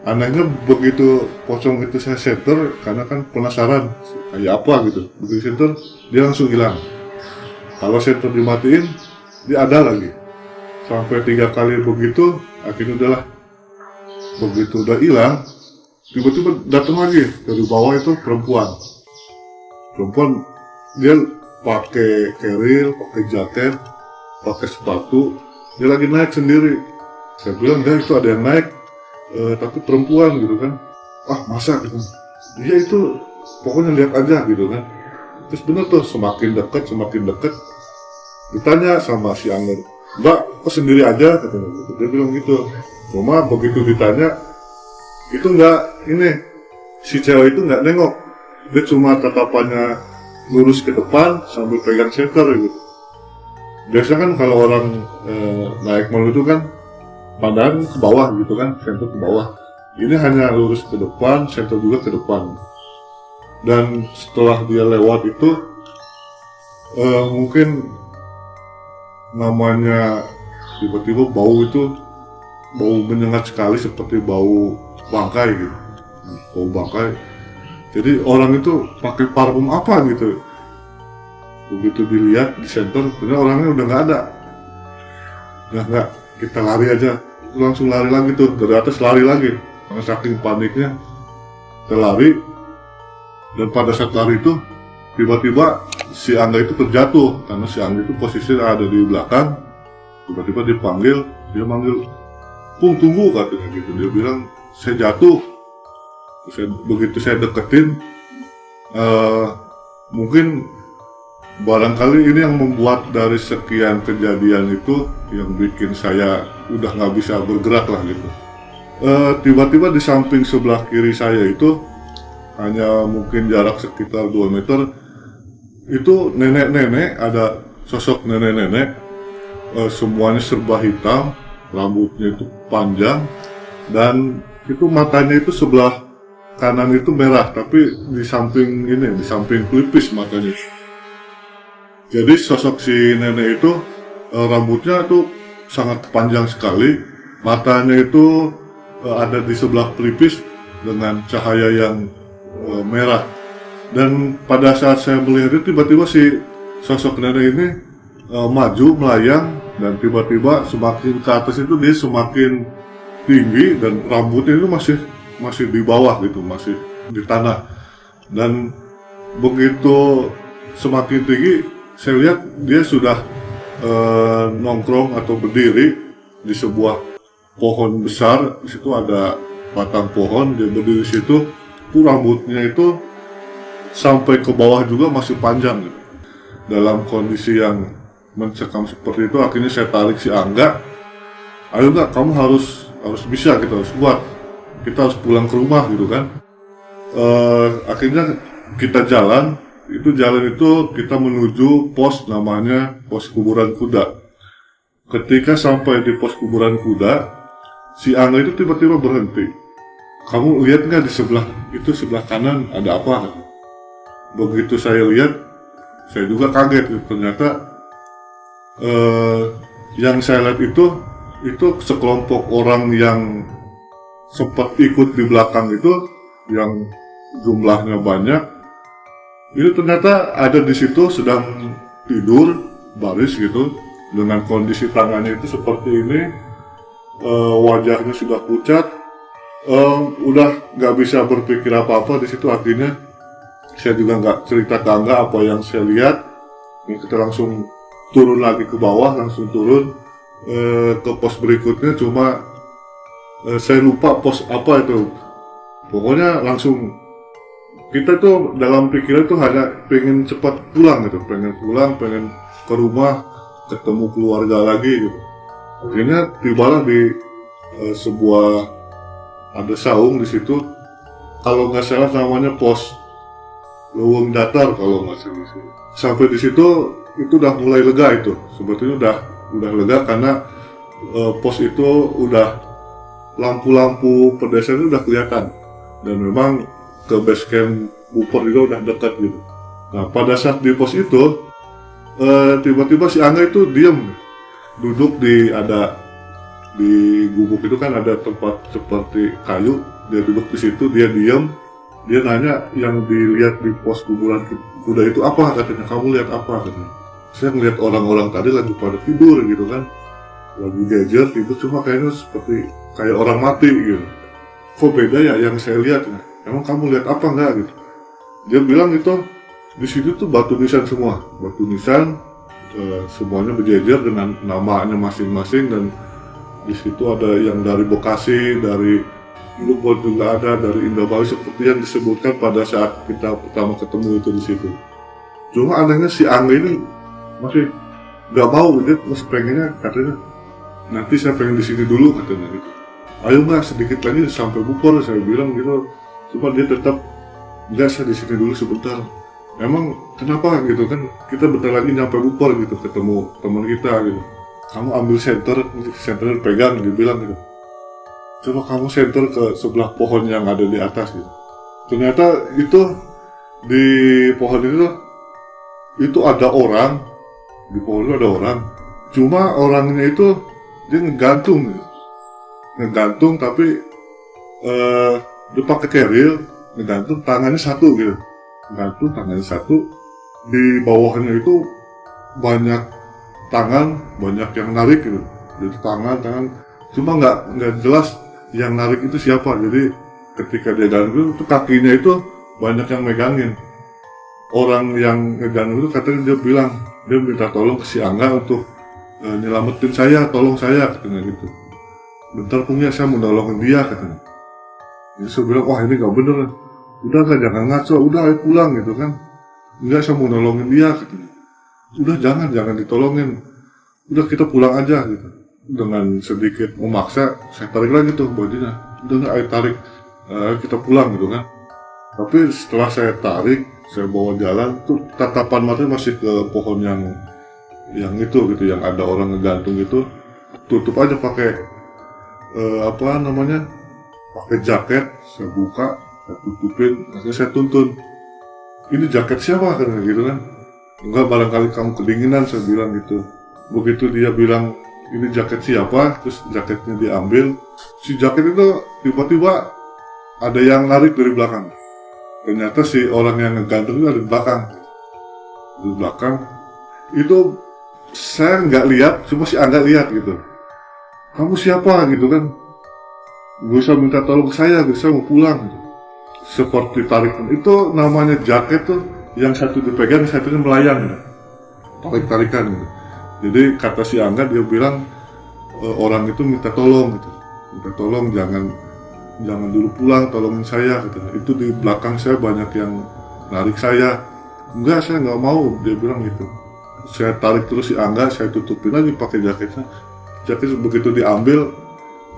Anehnya begitu pocong itu saya center, karena kan penasaran kayak apa gitu. Begitu center, dia langsung hilang. Kalau center dimatiin, dia ada lagi. Sampai 3 kali begitu, akhirnya udahlah. Begitu udah hilang, tiba-tiba datang lagi dari bawah itu perempuan. Perempuan dia pakai keril, pakai jaket, pakai sepatu, dia lagi naik sendiri. Saya bilang, itu ada yang naik, tapi perempuan gitu kan. Ah masa gitu. Dia itu pokoknya lihat aja gitu kan. Terus bener tuh, semakin dekat, ditanya sama si Angger, Mbak kok sendiri aja katanya gitu. Dia bilang gitu. Cuma begitu ditanya, itu si cewek itu nggak nengok. Dia cuma tatapannya lurus ke depan sambil pegang senter gitu. Biasanya kan kalau orang naik mall itu kan pandang ke bawah gitu kan, senter ke bawah. Ini hanya lurus ke depan, senter juga ke depan. Dan setelah dia lewat itu, mungkin namanya tiba-tiba bau menyengat sekali seperti bau bangkai gitu, bau bangkai. Jadi orang itu pakai parfum apa gitu. Begitu dilihat di center, ternyata orangnya udah nggak ada. Nggak, kita lari aja, langsung lari lagi tuh, dari atas lari lagi. Karena saking paniknya, kita lari. Dan pada saat lari itu, tiba-tiba si Angga itu terjatuh. Karena si Angga itu posisinya ada di belakang. Tiba-tiba dipanggil, dia manggil, Pung tunggu katanya gitu. Dia bilang, saya jatuh. Begitu saya deketin, mungkin barangkali ini yang membuat dari sekian kejadian itu yang bikin saya udah nggak bisa bergerak lah gitu. Tiba-tiba di samping sebelah kiri saya itu, hanya mungkin jarak sekitar 2 meter, itu nenek-nenek, ada sosok nenek-nenek, semuanya serba hitam, rambutnya itu panjang, dan itu matanya itu sebelah kanan itu merah, tapi di samping pelipis matanya. Jadi sosok si nenek itu rambutnya tuh sangat panjang sekali, matanya itu ada di sebelah pelipis dengan cahaya yang merah. Dan pada saat saya melihat itu, tiba-tiba si sosok nenek ini maju melayang, dan tiba-tiba semakin ke atas itu dia semakin tinggi, dan rambutnya itu masih di bawah gitu, masih di tanah. Dan begitu semakin tinggi, saya lihat dia sudah nongkrong atau berdiri di sebuah pohon besar. Di situ ada batang pohon, dia berdiri di situ. Itu rambutnya itu sampai ke bawah juga masih panjang gitu. Dalam kondisi yang mencekam seperti itu, akhirnya saya tarik si Angga, ayo enggak, kamu harus bisa, kita harus kuat, kita harus pulang ke rumah gitu kan. Akhirnya kita jalan itu kita menuju pos, namanya pos kuburan kuda. Ketika sampai di pos kuburan kuda, si Angga itu tiba-tiba berhenti. Kamu lihat nggak di sebelah kanan ada apa? Begitu saya lihat, saya juga kaget gitu. Ternyata yang saya lihat itu sekelompok orang yang sempat ikut di belakang itu, yang jumlahnya banyak. Ini ternyata ada di situ sedang tidur baris gitu, dengan kondisi tangannya itu seperti ini, wajahnya sudah pucat, udah nggak bisa berpikir apa-apa di situ. Akhirnya saya juga nggak cerita ke Angga apa yang saya lihat. Kita langsung turun lagi ke bawah, langsung turun ke pos berikutnya. Cuma saya lupa pos apa itu. Pokoknya langsung kita tuh dalam pikiran tuh hanya pengen cepat pulang gitu, pengen ke rumah, ketemu keluarga lagi gitu. Akhirnya tibalah di sebuah, ada saung di situ, kalau nggak salah namanya pos Leweng Datar kalau nggak salah. Sampai di situ itu udah mulai lega itu, sebetulnya udah lega karena pos itu udah lampu-lampu pedestrian udah kelihatan, dan memang ke base camp Bupor juga udah dekat gitu. Nah pada saat di pos itu, tiba-tiba si Angga itu diem, duduk di di gubuk itu kan ada tempat seperti kayu, dia duduk di situ, dia diam, dia nanya yang dilihat di pos kuburan kuda itu apa, katanya, kamu lihat apa, katanya. Saya ngeliat orang-orang tadi lagi pada tidur gitu kan, lagi gejer tidur, cuma kayaknya seperti kayak orang mati gitu. Kok beda ya yang saya lihat ya? Emang kamu lihat apa enggak gitu? Dia bilang itu di situ tuh batu nisan semua, batu nisan, semuanya berjejer dengan namanya masing-masing, dan di situ ada yang dari Bekasi, dari Cirebon juga ada, dari Indramayu seperti yang disebutkan pada saat kita pertama ketemu itu di situ. Cuma anehnya si Angga ini masih nggak mau, dia masih pengennya, katanya nanti saya pengen di sini dulu, katanya gitu. Ayo nggak, sedikit lagi sampai Bogor, saya bilang gitu. Cuma dia tetap nggak, saya di sini dulu sebentar. Emang kenapa gitu kan, kita bentar lagi nyampe Bogor gitu, ketemu teman kita gitu. Kamu ambil senter pegang, dia bilang gitu. Coba kamu senter ke sebelah pohon yang ada di atas gitu. Ternyata itu di pohon itu ada orang, di pohon itu ada orang. Cuma orangnya itu dia ngegantung gitu. Ngegantung tapi dia pakai keril, ngegantung tangannya satu gitu. Ngegantung tangannya satu, di bawahnya itu banyak tangan, banyak yang narik gitu. Jadi tangan, cuma nggak jelas yang narik itu siapa. Jadi ketika dia gantung itu kakinya itu banyak yang megangin. Orang yang ngegantung itu katanya dia bilang, dia minta tolong ke si Angga untuk nyelamatin saya, tolong saya, katanya gitu. Bentar punya, saya mau nolongin dia, katanya. Jadi saya bilang, wah ini gak bener, udah gak, jangan ngaco, udah ayo pulang gitu kan. Enggak, saya mau nolongin dia, katanya. Udah jangan ditolongin, udah kita pulang aja gitu. Dengan sedikit memaksa saya tarik lagi tuh bajunya, udah nggak, ayo tarik, kita pulang gitu kan. Tapi setelah saya tarik, saya bawa jalan tuh, tatapan mata masih ke pohon yang itu gitu, yang ada orang ngegantung itu. Tutup aja pakai pakai jaket, saya buka, saya tutupin, akhirnya saya tuntun, ini jaket siapa, kan gitu kan. Enggak, barangkali kamu kedinginan, saya bilang gitu. Begitu dia bilang ini jaket siapa, terus jaketnya diambil, si jaket itu tiba-tiba ada yang narik dari belakang. Ternyata si orang yang ngegantung itu ada di belakang. Di belakang itu saya nggak lihat, cuma si Angga lihat gitu. Kamu siapa gitu kan? Bisa minta tolong saya, bisa mau pulang gitu. Seperti tarik, itu namanya jaket tuh, yang satu dipegang, satunya melayang gitu. Tarik-tarikan gitu. Jadi kata si Angga, dia bilang orang itu minta tolong gitu. Minta tolong, jangan dulu pulang, tolongin saya gitu. Itu di belakang saya banyak yang narik saya. Enggak, saya nggak mau, dia bilang gitu. Saya tarik terus si Angga, saya tutupin lagi pakai jaketnya. Jaket begitu diambil,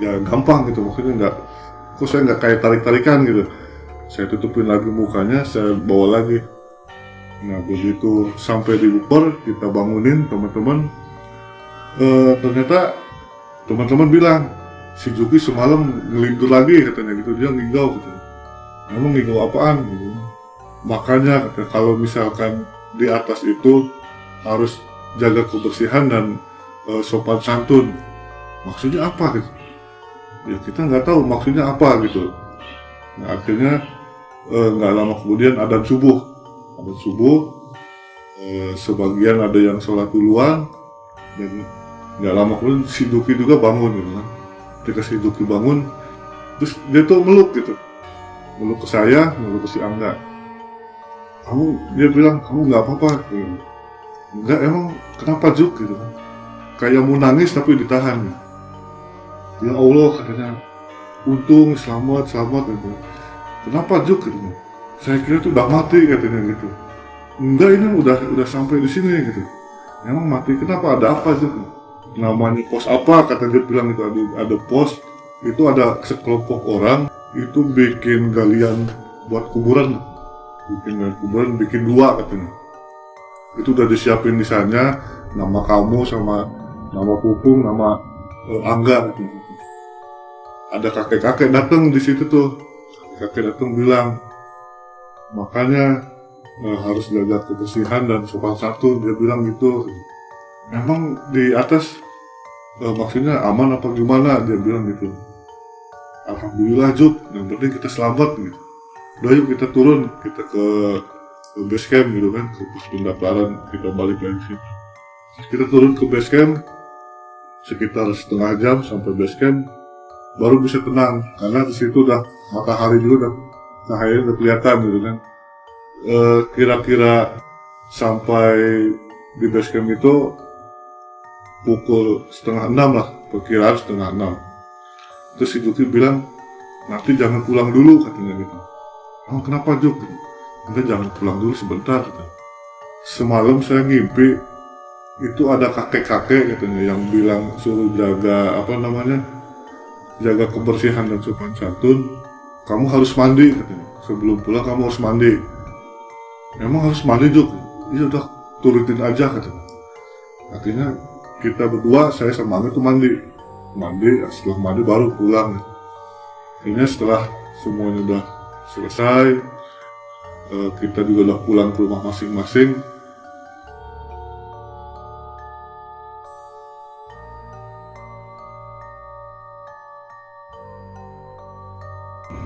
ya gampang gitu, maksudnya kok saya nggak kayak tarik-tarikan gitu. Saya tutupin lagi mukanya, saya bawa lagi. Nah begitu sampai di Bogor, kita bangunin teman-teman. Ternyata teman-teman bilang, si Juki semalam ngelindur lagi, katanya gitu, dia ngigau gitu. Emang ngigau apaan gitu. Makanya kalau misalkan di atas itu harus jaga kebersihan dan sopan santun. Maksudnya apa gitu? Ya kita nggak tahu maksudnya apa gitu. Nah akhirnya nggak lama kemudian adzan subuh, sebagian ada yang sholat duluan, dan nggak lama kemudian si Duki juga bangun gitu kan. Ketika si Duki bangun, terus dia tuh meluk gitu, meluk ke saya, meluk ke si Angga. Dia bilang, kamu nggak apa-apa gitu. Enggak, emang kenapa Juk gitu kan, kayak mau nangis tapi ditahan gitu. Ya Allah, katanya, untung selamat gitu. Kenapa Juk gitu? Saya kira tuh udah mati, katanya gitu. Enggak, ini udah sampai di sini gitu. Emang mati, kenapa, ada apa Juk? Namanya pos apa, kata dia bilang itu, ada pos, itu ada sekelompok orang itu bikin galian buat kuburan, bikin dua katanya. Itu udah disiapin di sana, nama kamu sama nama Pupung, nama Angga gitu. Ada kakek-kakek datang di situ tuh. Kakek datang bilang, makanya harus jaga kebersihan dan sopan santun, dia bilang gitu. Memang di atas Maksudnya aman apa gimana, dia bilang gitu. Alhamdulillah Juk, yang penting kita selamat gitu. Udah yuk kita turun, kita ke base camp gitu kan, ke pos pendaftaran, kita balik lagi sini. Kita turun ke base camp sekitar setengah jam sampai base camp, baru bisa tenang karena di situ udah matahari juga udah cahayanya udah kelihatan gitu kan. Kira-kira sampai di base camp itu pukul setengah 6 lah, perkiraan setengah 6. Terus si Juki bilang, nanti jangan pulang dulu katanya gitu. Oh kenapa Juk? Enggak, jangan pulang dulu sebentar katanya. Semalam saya ngimpi itu ada kakek-kakek katanya yang bilang suruh jaga apa namanya, jaga kebersihan dan sopan santun. Kamu harus mandi katanya. Sebelum pulang kamu harus mandi. Emang harus mandi Juk? Iya udah, turutin aja katanya. Akhirnya kita berdua, saya sama Angga tuh mandi. Setelah mandi baru pulang. Akhirnya setelah semuanya udah selesai, kita juga udah pulang ke rumah masing-masing.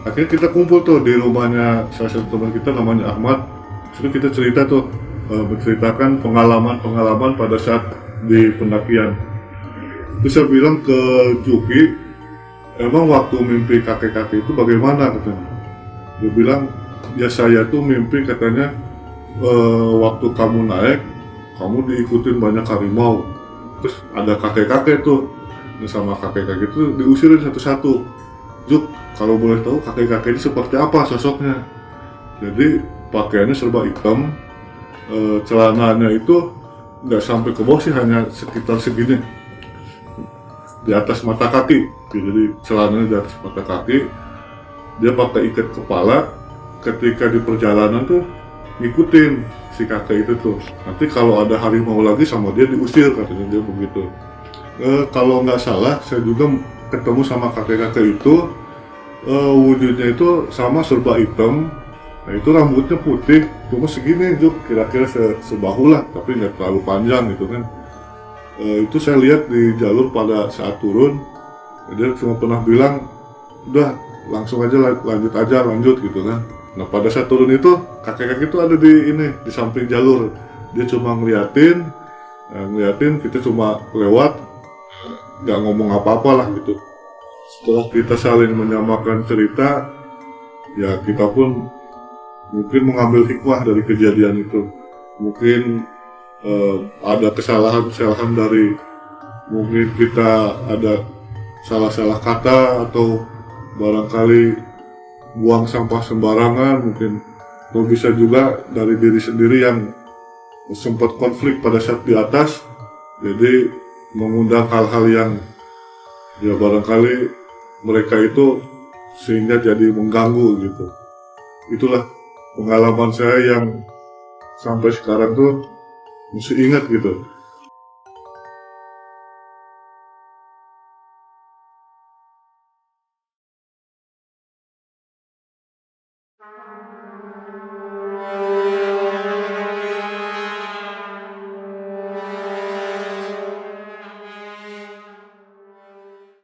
Akhirnya kita kumpul tuh di rumahnya salah satu teman kita namanya Ahmad. Terus kita cerita tuh, menceritakan pengalaman-pengalaman pada saat di pendakian. Terus saya bilang ke Juki, emang waktu mimpi kakek-kakek itu bagaimana katanya. Dia bilang, ya saya tuh mimpi katanya, waktu kamu naik, kamu diikutin banyak harimau. Terus ada kakek-kakek tuh, sama kakek-kakek itu diusirin satu-satu. Juk, kalau boleh tahu kakek-kakek ini seperti apa sosoknya? Jadi pakaiannya serba hitam, celananya itu nggak sampai ke bawah sih, hanya sekitar segini di atas mata kaki. Jadi celananya di atas mata kaki, dia pakai ikat kepala. Ketika di perjalanan tuh ngikutin si kakek itu tuh, nanti kalau ada harimau lagi sama dia diusir katanya dia begitu. Kalau nggak salah saya juga ketemu sama kakek-kakek itu, wujudnya itu sama serba hitam. Nah itu rambutnya putih, cuma segini Juk, kira-kira sebahu lah, tapi nggak terlalu panjang gitu kan. Itu saya lihat di jalur pada saat turun, dia cuma pernah bilang, udah langsung aja lanjut gitu kan. Nah pada saat turun itu kakek-kakek itu ada di samping jalur, dia cuma ngeliatin kita cuma lewat, nggak ngomong apa-apa lah gitu. Setelah kita saling menyamakan cerita, ya kita pun mungkin mengambil hikmah dari kejadian itu. Mungkin ada kesalahan dari, mungkin kita ada salah-salah kata atau barangkali buang sampah sembarangan mungkin, atau bisa juga dari diri sendiri yang sempat konflik pada saat di atas, jadi mengundang hal-hal yang ya barangkali mereka itu sehingga jadi mengganggu gitu. Itulah pengalaman saya yang sampai sekarang tuh masih ingat gitu.